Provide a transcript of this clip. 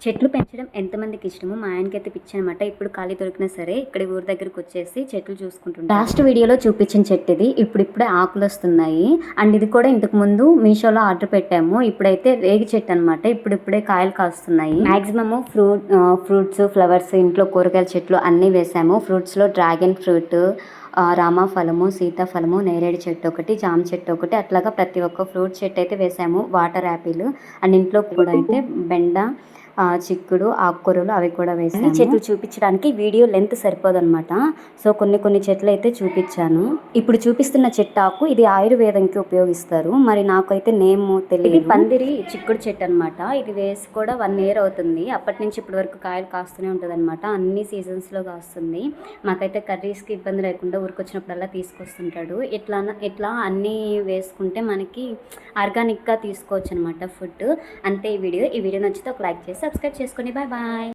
చెట్లు పెంచడం ఎంతమందికి ఇష్టమో మా ఆయనకైతే పిచ్చి అనమాట. ఇప్పుడు ఖాళీ దొరికినా సరే ఇక్కడ ఊరి దగ్గరికి వచ్చేసి చెట్లు చూసుకుంటుంటారు. లాస్ట్ వీడియోలో చూపించిన చెట్టు ఇది. ఇప్పుడిప్పుడే ఆకులు వస్తున్నాయి. అండ్ ఇది కూడా ఇంతకు ముందు మీషోలో ఆర్డర్ పెట్టాము. ఇప్పుడైతే రేగి చెట్టు అనమాట. ఇప్పుడిప్పుడే కాయలు కాస్తున్నాయి. మాక్సిమము ఫ్రూట్స్, ఫ్లవర్స్, ఇంట్లో కూరగాయల చెట్లు అన్నీ వేసాము. ఫ్రూట్స్లో డ్రాగన్ ఫ్రూట్, రామఫలము, సీతాఫలము, నేరేడు చెట్టు ఒకటి, జామ చెట్టు ఒకటి, అట్లాగా ప్రతి ఒక్క ఫ్రూట్ చెట్టు అయితే వేసాము. వాటర్ యాపిల్ అండ్ ఇంట్లో కూడా అయితే బెండ, చిక్కుడు, ఆకుకూరలు అవి కూడా వేసాము. చెట్లు చూపించడానికి వీడియో లెంత్ సరిపోదన్నమాట. సో కొన్ని చెట్లు అయితే చూపించాను. ఇప్పుడు చూపిస్తున్న చెట్టు ఆకు ఇది ఆయుర్వేదంకి ఉపయోగిస్తారు. మరి నాకైతే నేమ్ తెలియదు. పందిరి చిక్కుడు చెట్టు అనమాట. ఇది వేసి కూడా 1 year అవుతుంది. అప్పటి నుంచి ఇప్పటి వరకు కాయలు కాస్తూనే ఉంటుంది అనమాట. అన్ని సీజన్స్లో కాస్తుంది. మాకైతే కర్రీస్కి ఇబ్బంది లేకుండా ఊరికొచ్చినప్పుడల్లా తీసుకొస్తుంటాడు. ఇట్లా అన్నీ వేసుకుంటే మనకి ఆర్గానిక్గా తీసుకోవచ్చు అనమాట ఫుడ్. అంతే ఈ వీడియో నచ్చితే ఒక లైక్ చేసి సబ్స్క్రైబ్ చేసుకోండి. Bye bye.